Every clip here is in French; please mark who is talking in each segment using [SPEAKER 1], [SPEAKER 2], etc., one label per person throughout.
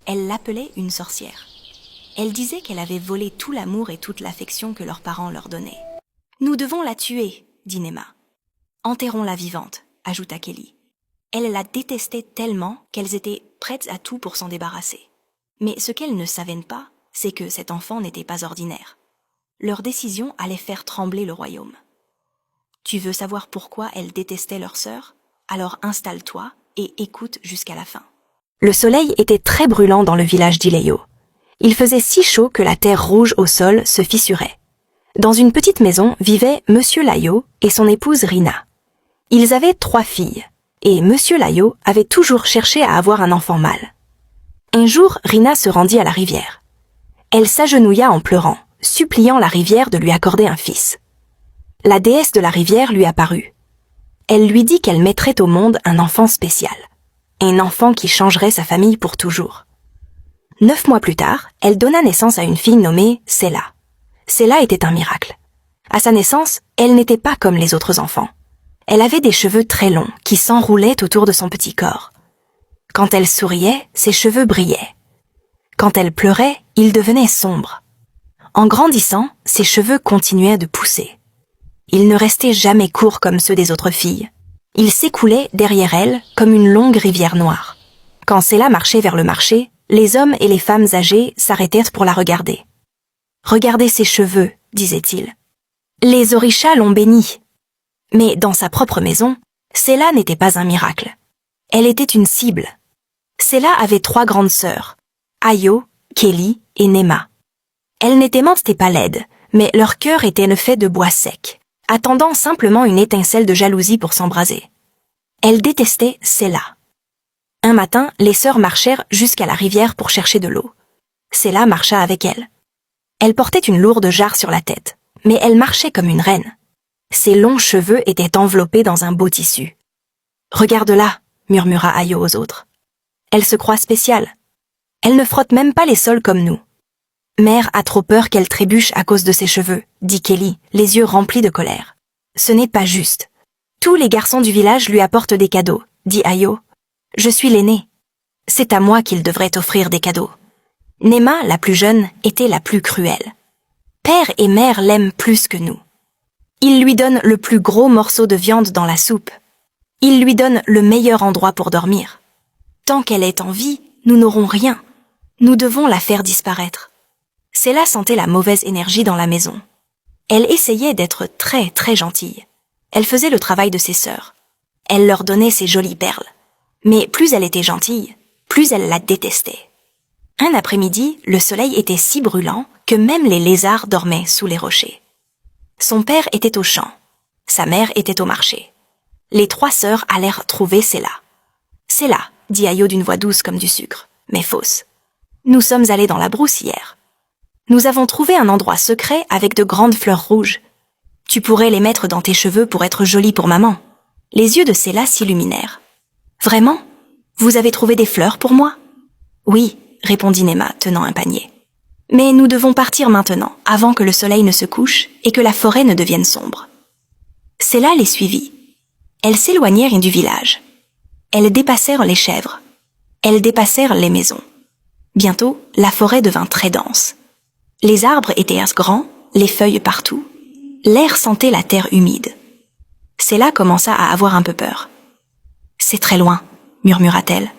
[SPEAKER 1] Elle l'appelait une sorcière. Elle disait qu'elle avait volé tout l'amour et toute l'affection que leurs parents leur donnaient. « Nous devons la tuer, dit Nema. « Enterrons-la vivante, ajouta Kelly. Elle la détestait tellement qu'elles étaient prêtes à tout pour s'en débarrasser. Mais ce qu'elles ne savaient pas, c'est que cet enfant n'était pas ordinaire. Leur décision allait faire trembler le royaume. Tu veux savoir pourquoi elles détestaient leur sœur? Alors installe-toi et écoute jusqu'à la fin. Le soleil était très brûlant dans le village d'Ileyo. Il faisait si chaud que la terre rouge au sol se fissurait. Dans une petite maison vivait Monsieur Layo et son épouse Rina. Ils avaient 3 filles, et Monsieur Layo avait toujours cherché à avoir un enfant mâle. Un jour, Rina se rendit à la rivière. Elle s'agenouilla en pleurant, suppliant la rivière de lui accorder un fils. La déesse de la rivière lui apparut. Elle lui dit qu'elle mettrait au monde un enfant spécial, un enfant qui changerait sa famille pour toujours. 9 mois plus tard, elle donna naissance à une fille nommée Sela. Sela était un miracle. À sa naissance, elle n'était pas comme les autres enfants. Elle avait des cheveux très longs qui s'enroulaient autour de son petit corps. Quand elle souriait, ses cheveux brillaient. Quand elle pleurait, ils devenaient sombres. En grandissant, ses cheveux continuaient de pousser. Ils ne restaient jamais courts comme ceux des autres filles. Ils s'écoulaient derrière elle comme une longue rivière noire. Quand Sela marchait vers le marché, les hommes et les femmes âgées s'arrêtèrent pour la regarder. « Regardez ses cheveux, disait-il. Les orishas l'ont bénie. » Mais dans sa propre maison, Sela n'était pas un miracle. Elle était une cible. Sela avait 3 grandes sœurs, Ayo, Kelly et Nema. Elles n'étaient pas laides, mais leur cœur était fait de bois sec, attendant simplement une étincelle de jalousie pour s'embraser. Elles détestaient Sela. Un matin, les sœurs marchèrent jusqu'à la rivière pour chercher de l'eau. Sela marcha avec elles. Elle portait une lourde jarre sur la tête, mais elle marchait comme une reine. Ses longs cheveux étaient enveloppés dans un beau tissu. « Regarde-la » murmura Ayo aux autres. « Elle se croit spéciale. Elle ne frotte même pas les sols comme nous. »« Mère a trop peur qu'elle trébuche à cause de ses cheveux, » dit Kelly, les yeux remplis de colère. « Ce n'est pas juste. Tous les garçons du village lui apportent des cadeaux, » dit Ayo. « Je suis l'aînée. C'est à moi qu'il devrait offrir des cadeaux. » Nema, la plus jeune, était la plus cruelle. Père et mère l'aiment plus que nous. Ils lui donnent le plus gros morceau de viande dans la soupe. Ils lui donnent le meilleur endroit pour dormir. Tant qu'elle est en vie, nous n'aurons rien. Nous devons la faire disparaître. Sela sentait la mauvaise énergie dans la maison. Elle essayait d'être très très gentille. Elle faisait le travail de ses sœurs. Elle leur donnait ses jolies perles. Mais plus elle était gentille, plus elle la détestait. Un après-midi, le soleil était si brûlant que même les lézards dormaient sous les rochers. Son père était au champ. Sa mère était au marché. Les 3 sœurs allèrent trouver Sela. « Sela, » dit Ayo d'une voix douce comme du sucre, mais fausse. « Nous sommes allés dans la brousse hier. Nous avons trouvé un endroit secret avec de grandes fleurs rouges. Tu pourrais les mettre dans tes cheveux pour être jolie pour maman. » Les yeux de Sela s'illuminèrent. « Vraiment? Vous avez trouvé des fleurs pour moi? »« Oui, » répondit Nema, tenant un panier. « Mais nous devons partir maintenant, avant que le soleil ne se couche et que la forêt ne devienne sombre. » Sela les suivit. Elles s'éloignèrent du village. Elles dépassèrent les chèvres. Elles dépassèrent les maisons. Bientôt, la forêt devint très dense. Les arbres étaient grands, les feuilles partout. L'air sentait la terre humide. Sela commença à avoir un peu peur. « C'est très loin, » murmura-t-elle.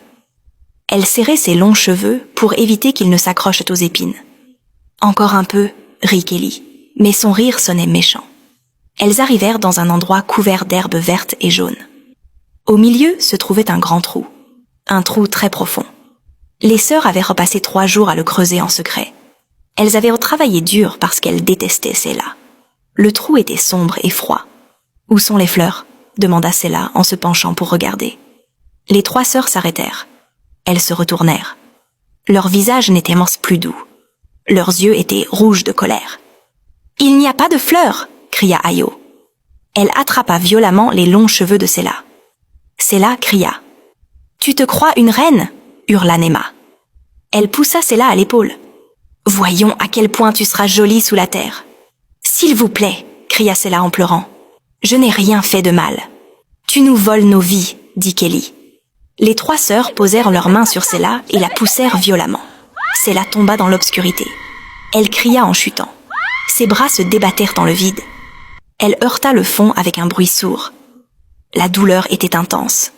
[SPEAKER 1] Elle serrait ses longs cheveux pour éviter qu'ils ne s'accrochent aux épines. « Encore un peu, » rit Kelly, mais son rire sonnait méchant. Elles arrivèrent dans un endroit couvert d'herbes vertes et jaunes. Au milieu se trouvait un grand trou, un trou très profond. Les sœurs avaient repassé 3 jours à le creuser en secret. Elles avaient travaillé dur parce qu'elles détestaient Sela. Le trou était sombre et froid. « Où sont les fleurs ?» demanda Sela en se penchant pour regarder. Les 3 sœurs s'arrêtèrent. Elles se retournèrent. Leurs visages n'étaient plus doux. Leurs yeux étaient rouges de colère. « Il n'y a pas de fleurs !» cria Ayo. Elle attrapa violemment les longs cheveux de Sela. Sela cria. « Tu te crois une reine ?» hurla Nema. Elle poussa Sela à l'épaule. « Voyons à quel point tu seras jolie sous la terre. »« S'il vous plaît !» cria Sela en pleurant. « Je n'ai rien fait de mal. »« Tu nous voles nos vies » dit Kelly. Les 3 sœurs posèrent leurs mains sur Sela et la poussèrent violemment. Sela tomba dans l'obscurité. Elle cria en chutant. Ses bras se débattèrent dans le vide. Elle heurta le fond avec un bruit sourd. La douleur était intense.